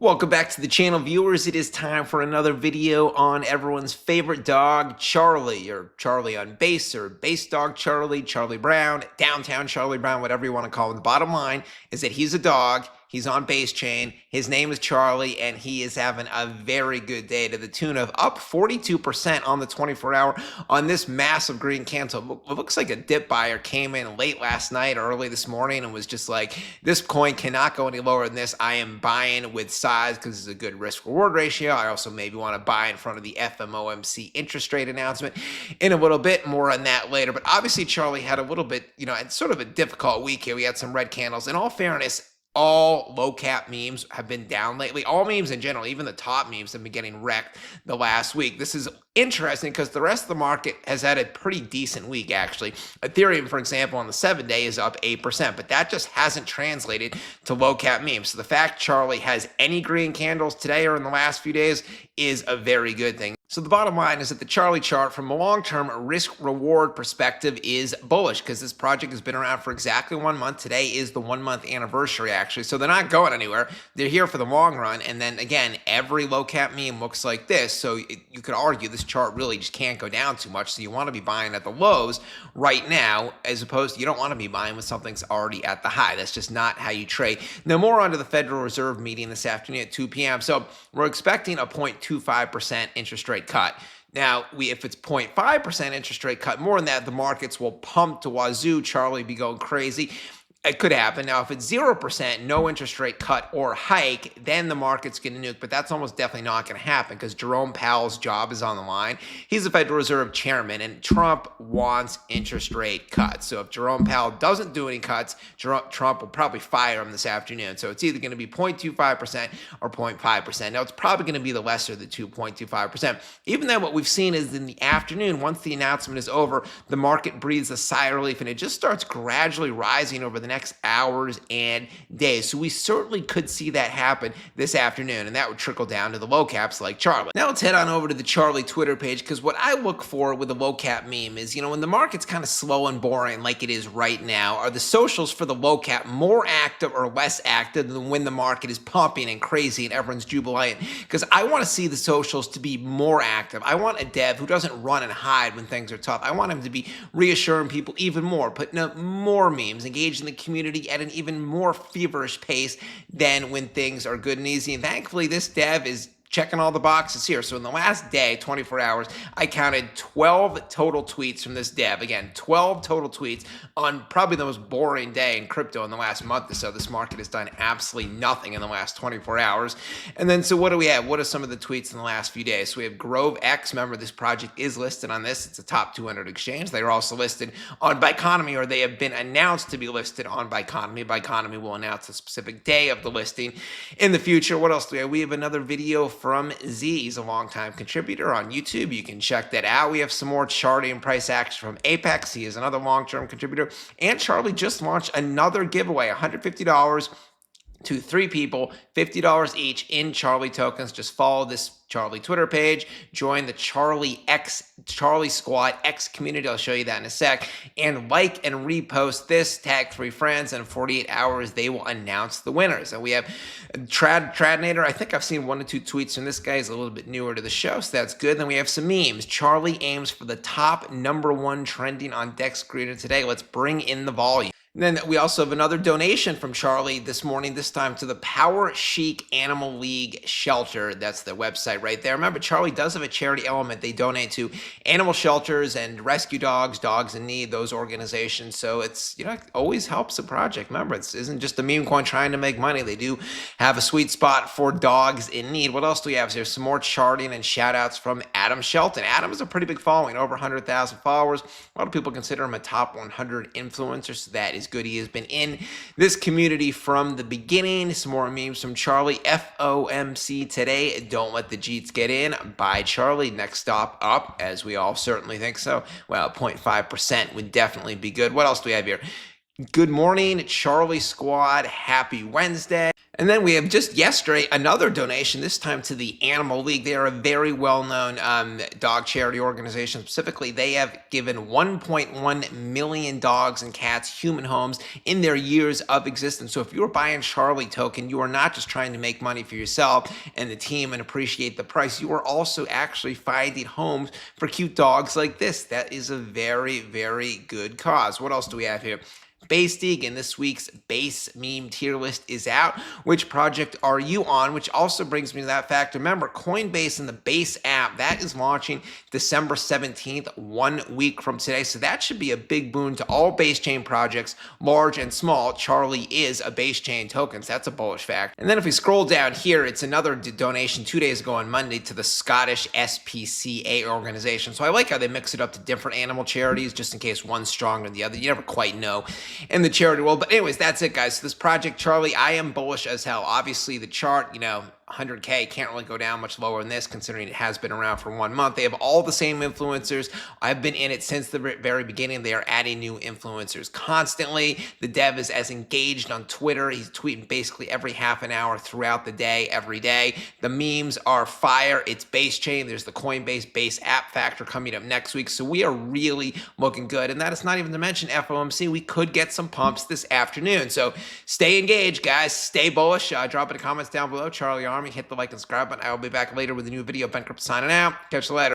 Welcome back to the channel, viewers. It is time for another video on everyone's favorite dog, Charlie, or Charlie on base, or base dog Charlie, Charlie Brown, downtown Charlie Brown, whatever you want to call him. The bottom line is that he's a dog. He's on base chain. His name is Charlie, and he is having a very good day to the tune of up 42% on the 24-hour on this massive green candle. It looks like a dip buyer came in late last night, early this morning, and was just like, this coin cannot go any lower than this. I am buying with size because it's a good risk-reward ratio. I also maybe want to buy in front of the FOMC interest rate announcement in a little bit. More on that later. But obviously, Charlie had a little bit, sort of a difficult week here. We had some red candles. In all fairness, all low cap memes have been down lately. All memes in general, even the top memes, have been getting wrecked the last week. This is interesting because the rest of the market has had a pretty decent week, actually. Ethereum, for example, on the 7-day is up 8%, but that just hasn't translated to low cap memes. So the fact Charlie has any green candles today or in the last few days is a very good thing. So the bottom line is that the Charlie chart from a long-term risk-reward perspective is bullish because this project has been around for exactly 1 month. Today is the 1-month anniversary, actually. So they're not going anywhere. They're here for the long run. And then, again, every low-cap meme looks like this. So you could argue this chart really just can't go down too much. So you want to be buying at the lows right now, as opposed to you don't want to be buying when something's already at the high. That's just not how you trade. Now, more onto the Federal Reserve meeting this afternoon at 2 p.m. So we're expecting a 0.25% interest rate cut. Now, if it's 0.5% interest rate cut, more than that, the markets will pump to wazoo. Charlie be going crazy. It could happen. Now, if it's 0%, no interest rate cut or hike, then the market's going to nuke. But that's almost definitely not going to happen because Jerome Powell's job is on the line. He's the Federal Reserve chairman, and Trump wants interest rate cuts. So if Jerome Powell doesn't do any cuts, Trump will probably fire him this afternoon. So it's either going to be 0.25% or 0.5%. Now, it's probably going to be the lesser of the 2.25%. Even then, what we've seen is in the afternoon, once the announcement is over, the market breathes a sigh of relief, and it just starts gradually rising over the next hours and days. So we certainly could see that happen this afternoon, and that would trickle down to the low caps like Charlie. Now let's head on over to the Charlie Twitter page, because what I look for with a low cap meme is, when the market's kind of slow and boring like it is right now, are the socials for the low cap more active or less active than when the market is pumping and crazy and everyone's jubilant? Because I want to see the socials to be more active. I want a dev who doesn't run and hide when things are tough. I want him to be reassuring people even more, putting up more memes, engaging the community at an even more feverish pace than when things are good and easy. And thankfully, this dev is checking all the boxes here. So in the last day, 24 hours, I counted 12 total tweets from this dev. Again, 12 total tweets on probably the most boring day in crypto in the last month or so. This market has done absolutely nothing in the last 24 hours. And then, so what do we have? What are some of the tweets in the last few days? So we have Grove X. Remember, this project is listed on this. It's a top 200 exchange. They are also listed on Biconomy, or they have been announced to be listed on Biconomy. Biconomy will announce a specific day of the listing in the future. What else do we have? We have another video from Z. He's a longtime contributor on YouTube. You can check that out. We have some more charting and price action from Apex. He is another long-term contributor. And Charlie just launched another giveaway, $150 to 3 people, $50 each in Charlie tokens. Just follow this Charlie Twitter page, join the Charlie Squad X community. I'll show you that in a sec. And like and repost this, tag 3 friends, and in 48 hours, they will announce the winners. And we have Tradnator. I think I've seen 1 or 2 tweets from this guy. He's a little bit newer to the show, so that's good. Then we have some memes. Charlie aims for the top #1 trending on Dex Creator today. Let's bring in the volume. And then we also have another donation from Charlie this morning, this time to the Power Chic Animal League Shelter. That's the website right there. Remember, Charlie does have a charity element. They donate to animal shelters and rescue dogs, dogs in need, those organizations. So it's, it always helps the project. Remember, it isn't just a meme coin trying to make money. They do have a sweet spot for dogs in need. What else do we have? So there's some more charting and shout outs from Adam Shelton. Adam has a pretty big following, over 100,000 followers. A lot of people consider him a top 100 influencer, so that is good. He has been in this community from the beginning. Some more memes from Charlie. FOMC today. Don't let the Jeets get in. Buy Charlie. Next stop up, as we all certainly think so. Well, 0.5% would definitely be good. What else do we have here? Good morning, Charlie Squad. Happy Wednesday. And then we have just yesterday another donation, this time to the Animal League. They are a very well-known dog charity organization. Specifically, they have given 1.1 million dogs and cats human homes in their years of existence. So if you're buying Charlie token, you are not just trying to make money for yourself and the team and appreciate the price. You are also actually finding homes for cute dogs like this. That is a very, very good cause. What else do we have here? Base Dig, and this week's base meme tier list is out. Which project are you on? Which also brings me to that fact. Remember, Coinbase and the Base app, that is launching December 17th, 1 week from today. So that should be a big boon to all base chain projects, large and small. Charlie is a base chain token, so that's a bullish fact. And then if we scroll down here, it's another donation 2 days ago on Monday to the Scottish SPCA organization. So I like how they mix it up to different animal charities, just in case one's stronger than the other. You never quite know in the charity world. But anyways, that's it, guys. So this project, Charlie, I am bullish as hell. Obviously, the chart, 100K can't really go down much lower than this, considering it has been around for 1 month. They have all the same influencers. I've been in it since the very beginning. They are adding new influencers constantly. The dev is as engaged on Twitter. He's tweeting basically every half an hour throughout the day, every day. The memes are fire. It's base chain. There's the Coinbase base app factor coming up next week. So we are really looking good. And that is not even to mention FOMC. We could get some pumps this afternoon. So stay engaged, guys. Stay bullish. Drop in the comments down below. Charlie Army. Hit the like and subscribe button. I will be back later with a new video. BenCrypto signing out. Catch you later.